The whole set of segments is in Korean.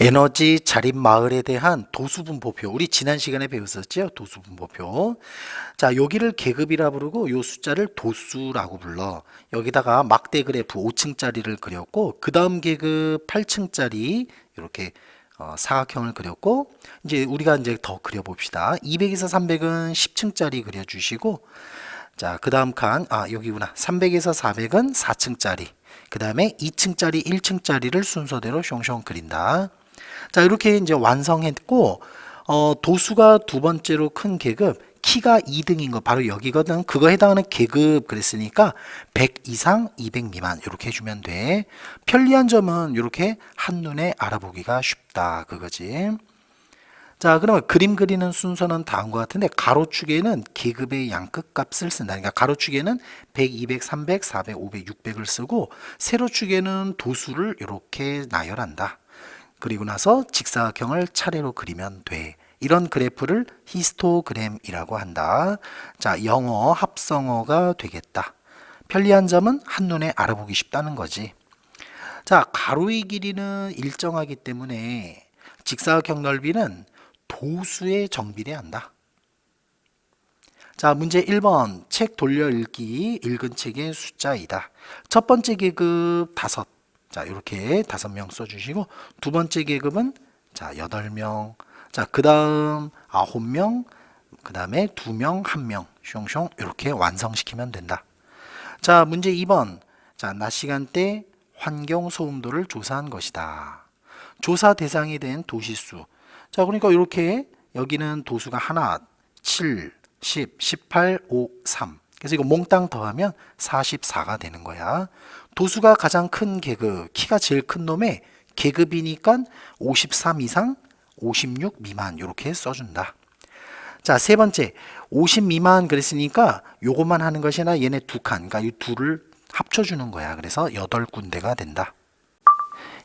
에너지 자립 마을에 대한 도수분포표. 우리 지난 시간에 배웠었죠? 도수분포표. 자, 여기를 계급이라 부르고 요 숫자를 도수라고 불러. 여기다가 막대 그래프 5층짜리를 그렸고 그 다음 계급 8층짜리 이렇게 사각형을 그렸고 이제 우리가 이제 더 그려봅시다. 200에서 300은 10층짜리 그려주시고 자, 그 다음 칸, 여기구나. 300에서 400은 4층짜리. 그 다음에 2층짜리, 1층짜리를 순서대로 숑숑 그린다. 자, 이렇게 이제 완성했고, 도수가 두 번째로 큰 계급, 키가 2등인 거 바로 여기거든. 그거 해당하는 계급 그랬으니까 100 이상, 200 미만 이렇게 해주면 돼. 편리한 점은 이렇게 한눈에 알아보기가 쉽다. 그거지. 자, 그러면 그림 그리는 순서는 다음과 같은데 가로축에는 계급의 양끝 값을 쓴다. 그러니까 가로축에는 100, 200, 300, 400, 500, 600을 쓰고 세로축에는 도수를 이렇게 나열한다. 그리고 나서 직사각형을 차례로 그리면 돼. 이런 그래프를 히스토그램이라고 한다. 자, 영어 합성어가 되겠다. 편리한 점은 한눈에 알아보기 쉽다는 거지. 자, 가로의 길이는 일정하기 때문에 직사각형 넓이는 도수에 정비례한다. 자, 문제 1번. 책 돌려 읽기, 읽은 책의 숫자이다. 첫 번째 계급 5. 자, 이렇게 5명 써주시고, 두 번째 계급은 자, 8명. 자, 그 다음 9명, 그 다음에 2명, 1명, 숑숑 이렇게 완성시키면 된다. 자, 문제 2번. 자, 낮 시간대 환경 소음도를 조사한 것이다. 조사 대상이 된 도시수. 자, 그러니까 이렇게 여기는 도수가 하나, 7, 10, 18, 5, 3. 그래서 이거 몽땅 더하면 44가 되는 거야. 도수가 가장 큰 계급, 키가 제일 큰 놈의 계급이니까 53 이상, 56 미만 이렇게 써준다. 자, 세 번째 50 미만 그랬으니까 요것만 하는 것이 아니라 얘네 두 칸, 그러니까 이 둘을 합쳐주는 거야. 그래서 8군데가 된다.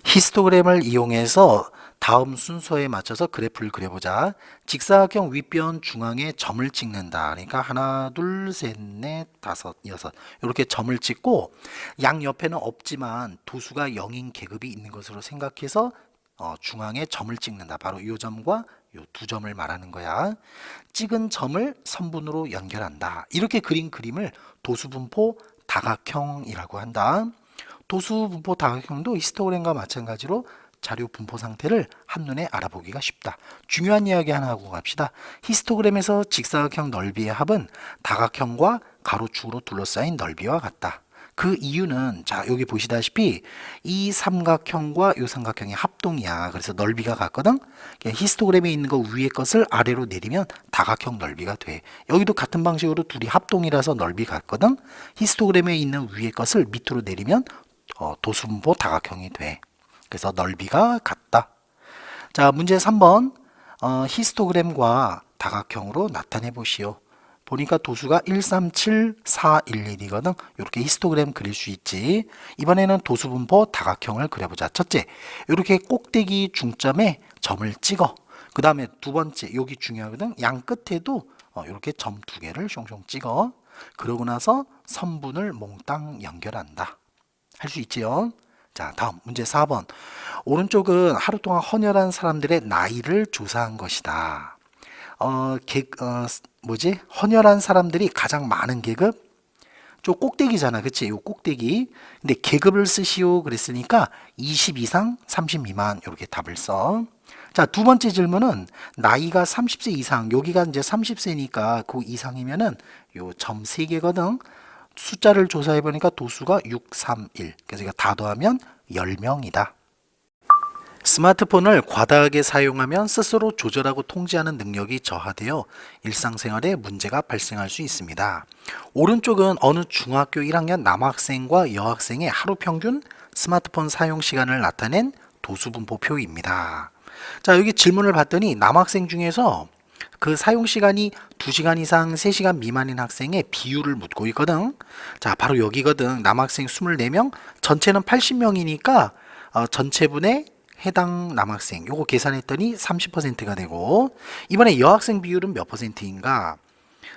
히스토그램을 이용해서 다음 순서에 맞춰서 그래프를 그려보자. 직사각형 윗변 중앙에 점을 찍는다. 그러니까 하나, 둘, 셋, 넷, 다섯, 여섯 이렇게 점을 찍고 양 옆에는 없지만 도수가 0인 계급이 있는 것으로 생각해서 중앙에 점을 찍는다. 바로 이 점과 이 두 점을 말하는 거야. 찍은 점을 선분으로 연결한다. 이렇게 그린 그림을 도수분포 다각형이라고 한다. 도수 분포 다각형도 히스토그램과 마찬가지로 자료 분포 상태를 한눈에 알아보기가 쉽다. 중요한 이야기 하나 하고 갑시다. 히스토그램에서 직사각형 넓이의 합은 다각형과 가로축으로 둘러싸인 넓이와 같다. 그 이유는 자, 여기 보시다시피 이 삼각형과 이 삼각형의 합동이야. 그래서 넓이가 같거든. 히스토그램에 있는 거 위의 것을 아래로 내리면 다각형 넓이가 돼. 여기도 같은 방식으로 둘이 합동이라서 넓이 같거든. 히스토그램에 있는 위의 것을 밑으로 내리면 도수분포 다각형이 돼. 그래서 넓이가 같다. 자, 문제 3번. 히스토그램과 다각형으로 나타내 보시오. 보니까 도수가 137411이거든. 이렇게 히스토그램 그릴 수 있지. 이번에는 도수분포 다각형을 그려보자. 첫째, 이렇게 꼭대기 중점에 점을 찍어. 그 다음에 두 번째, 여기 중요하거든. 양 끝에도 이렇게 점 두 개를 숑숑 찍어. 그러고 나서 선분을 몽땅 연결한다. 할 수 있지요? 자, 다음 문제 4번. 오른쪽은 하루 동안 헌혈한 사람들의 나이를 조사한 것이다. 헌혈한 사람들이 가장 많은 계급? 저 꼭대기잖아. 그치? 요 꼭대기. 근데 계급을 쓰시오. 그랬으니까 20 이상, 30 미만. 이렇게 답을 써. 자, 두 번째 질문은 나이가 30세 이상. 여기가 이제 30세니까 그 이상이면은 요 점 3개거든. 숫자를 조사해 보니까 도수가 631. 그래서 이거 다 더하면 10명이다. 스마트폰을 과다하게 사용하면 스스로 조절하고 통제하는 능력이 저하되어 일상생활에 문제가 발생할 수 있습니다. 오른쪽은 어느 중학교 1학년 남학생과 여학생의 하루 평균 스마트폰 사용 시간을 나타낸 도수분포표입니다. 자, 여기 질문을 봤더니 남학생 중에서 그 사용 시간이 2시간 이상 3시간 미만인 학생의 비율을 묻고 있거든. 자, 바로 여기거든. 남학생 24명, 전체는 80명이니까 전체분의 해당 남학생 요거 계산했더니 30%가 되고, 이번에 여학생 비율은 몇 퍼센트인가?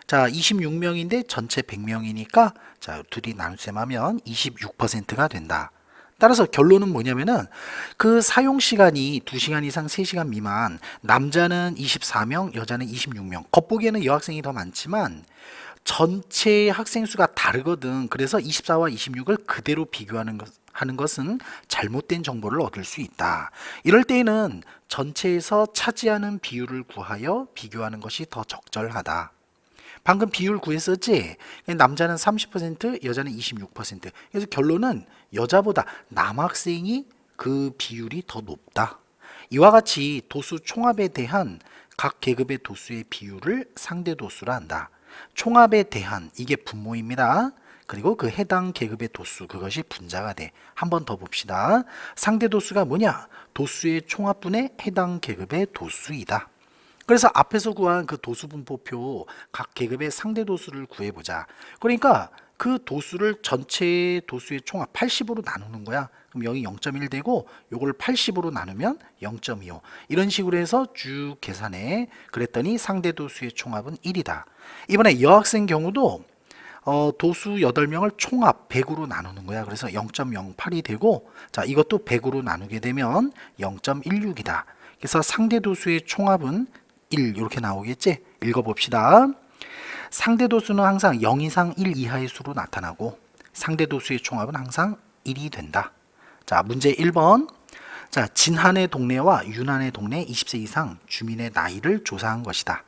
자, 26명인데 전체 100명이니까 자, 둘이 나눗셈하면 26%가 된다. 따라서 결론은 뭐냐면은 그 사용 시간이 2시간 이상 3시간 미만, 남자는 24명, 여자는 26명. 겉보기에는 여학생이 더 많지만 전체 학생 수가 다르거든. 그래서 24와 26을 그대로 비교하는 하는 것은 잘못된 정보를 얻을 수 있다. 이럴 때에는 전체에서 차지하는 비율을 구하여 비교하는 것이 더 적절하다. 방금 비율 구했었지? 남자는 30%, 여자는 26%. 그래서 결론은 여자보다 남학생이 그 비율이 더 높다. 이와 같이 도수 총합에 대한 각 계급의 도수의 비율을 상대 도수라 한다. 총합에 대한 이게 분모입니다. 그리고 그 해당 계급의 도수 그것이 분자가 돼. 한 번 더 봅시다. 상대 도수가 뭐냐? 도수의 총합분의 해당 계급의 도수이다. 그래서 앞에서 구한 그 도수 분포표 각 계급의 상대 도수를 구해보자. 그러니까 그 도수를 전체 도수의 총합 80으로 나누는 거야. 그럼 여기 0.1 되고 요걸 80으로 나누면 0.25. 이런 식으로 해서 쭉 계산해. 그랬더니 상대 도수의 총합은 1이다. 이번에 여학생 경우도 도수 8명을 총합 100으로 나누는 거야. 그래서 0.08이 되고, 자, 이것도 100으로 나누게 되면 0.16이다. 그래서 상대 도수의 총합은 1 이렇게 나오겠지? 읽어봅시다. 상대 도수는 항상 0 이상 1 이하의 수로 나타나고 상대 도수의 총합은 항상 1이 된다. 자, 문제 1번. 자, 진한의 동네와 윤한의 동네 20세 이상 주민의 나이를 조사한 것이다.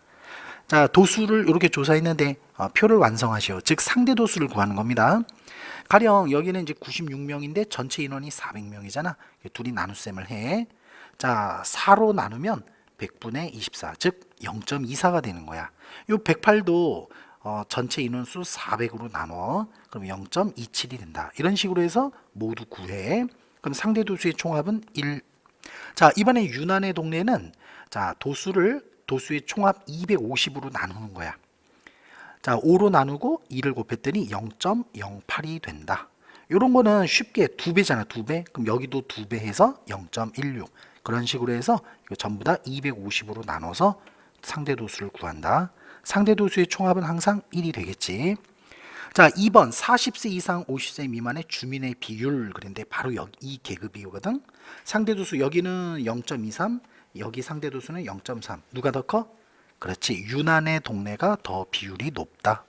자, 도수를 이렇게 조사했는데 표를 완성하시오. 즉 상대 도수를 구하는 겁니다. 가령 여기는 이제 96명인데 전체 인원이 400명이잖아. 둘이 나눗셈을 해. 자, 4로 나누면 100분의 24, 즉 0.24가 되는 거야. 요 108도 전체 인원수 400으로 나눠. 그럼 0.27이 된다. 이런 식으로 해서 모두 구해. 그럼 상대 도수의 총합은 1. 자, 이번에 윤한의 동네는 자, 도수의 총합 250으로 나누는 거야. 자, 5로 나누고 2를 곱했더니 0.08이 된다. 이런 거는 쉽게 2배잖아, 2배. 그럼 여기도 2배 해서 0.16. 그런 식으로 해서 이거 전부 다 250으로 나눠서 상대 도수를 구한다. 상대 도수의 총합은 항상 1이 되겠지. 자, 2번 40세 이상 50세 미만의 주민의 비율. 그런데 바로 여기 이 계급이거든. 상대 도수 여기는 0.23, 여기 상대 도수는 0.3. 누가 더 커? 그렇지. 윤한의 동네가 더 비율이 높다.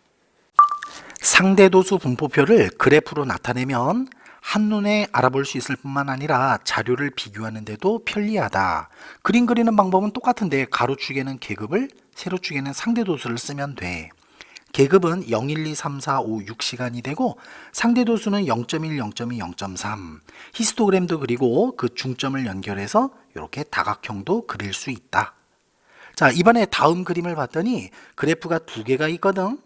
상대 도수 분포표를 그래프로 나타내면 한눈에 알아볼 수 있을 뿐만 아니라 자료를 비교하는 데도 편리하다. 그림 그리는 방법은 똑같은데 가로축에는 계급을, 세로축에는 상대 도수를 쓰면 돼. 계급은 0, 1, 2, 3, 4, 5, 6시간이 되고 상대 도수는 0.1, 0.2, 0.3. 히스토그램도 그리고 그 중점을 연결해서 이렇게 다각형도 그릴 수 있다. 자, 이번에 다음 그림을 봤더니 그래프가 두 개가 있거든.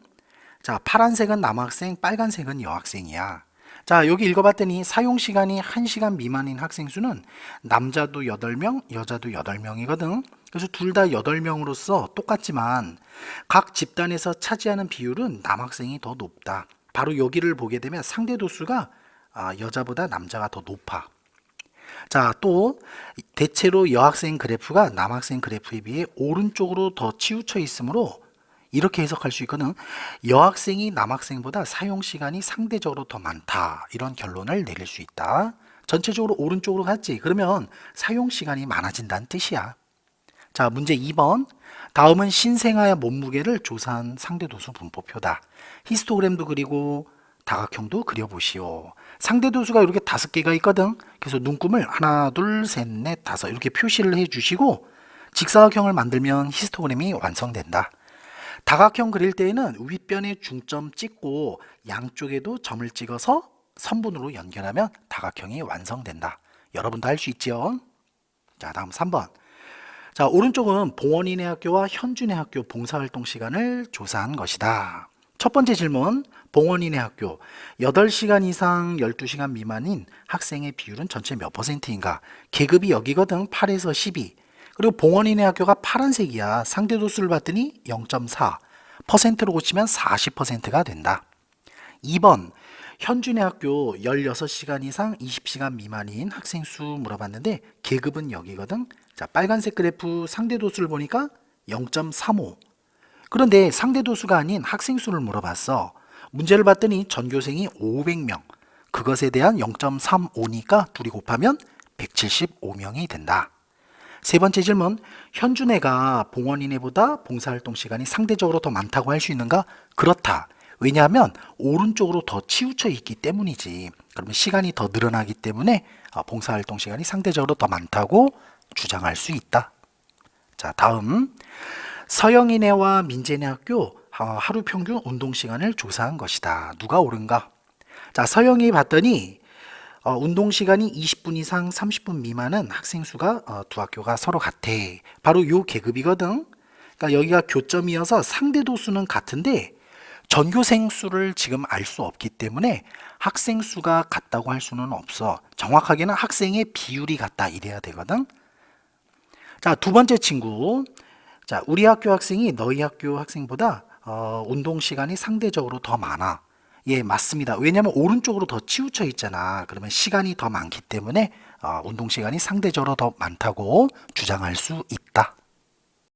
자, 파란색은 남학생, 빨간색은 여학생이야. 자, 여기 읽어봤더니 사용시간이 1시간 미만인 학생 수는 남자도 8명, 여자도 8명이거든. 그래서 둘 다 8명으로서 똑같지만 각 집단에서 차지하는 비율은 남학생이 더 높다. 바로 여기를 보게 되면 상대 도수가 여자보다 남자가 더 높아. 자, 또 대체로 여학생 그래프가 남학생 그래프에 비해 오른쪽으로 더 치우쳐 있으므로 이렇게 해석할 수 있거든. 여학생이 남학생보다 사용시간이 상대적으로 더 많다. 이런 결론을 내릴 수 있다. 전체적으로 오른쪽으로 갔지. 그러면 사용시간이 많아진다는 뜻이야. 자, 문제 2번. 다음은 신생아의 몸무게를 조사한 상대도수 분포표다. 히스토그램도 그리고 다각형도 그려보시오. 상대도수가 이렇게 5개가 있거든. 그래서 눈금을 하나, 둘, 셋, 넷, 다섯 이렇게 표시를 해주시고 직사각형을 만들면 히스토그램이 완성된다. 다각형 그릴 때에는 윗변에 중점 찍고 양쪽에도 점을 찍어서 선분으로 연결하면 다각형이 완성된다. 여러분도 할 수 있죠? 자, 다음 3번. 자, 오른쪽은 봉원인의 학교와 현준의 학교 봉사활동 시간을 조사한 것이다. 첫 번째 질문, 봉원인의 학교 8시간 이상 12시간 미만인 학생의 비율은 전체 몇 %인가? 계급이 여기거든. 8에서 12. 그리고 봉원인의 학교가 파란색이야. 상대도수를 봤더니 0.4%로 고치면 40%가 된다. 2번 현준의 학교 16시간 이상 20시간 미만인 학생 수 물어봤는데 계급은 여기거든. 자, 빨간색 그래프 상대도수를 보니까 0.35. 그런데 상대도수가 아닌 학생 수를 물어봤어. 문제를 봤더니 전교생이 500명. 그것에 대한 0.35니까 둘이 곱하면 175명이 된다. 세 번째 질문, 현준애가 봉원이네보다 봉사활동 시간이 상대적으로 더 많다고 할 수 있는가? 그렇다. 왜냐하면 오른쪽으로 더 치우쳐 있기 때문이지. 그러면 시간이 더 늘어나기 때문에 봉사활동 시간이 상대적으로 더 많다고 주장할 수 있다. 자, 다음. 서영이네와 민재네 학교 하루 평균 운동 시간을 조사한 것이다. 누가 옳은가? 자, 서영이 봤더니 운동 시간이 20분 이상 30분 미만은 학생 수가 두 학교가 서로 같아. 바로 요 계급이거든. 그러니까 여기가 교점이어서 상대도 수는 같은데 전교생 수를 지금 알 수 없기 때문에 학생 수가 같다고 할 수는 없어. 정확하게는 학생의 비율이 같다 이래야 되거든. 자, 두 번째 친구. 자, 우리 학교 학생이 너희 학교 학생보다 운동 시간이 상대적으로 더 많아. 예, 맞습니다. 왜냐하면 오른쪽으로 더 치우쳐 있잖아. 그러면 시간이 더 많기 때문에 운동 시간이 상대적으로 더 많다고 주장할 수 있다.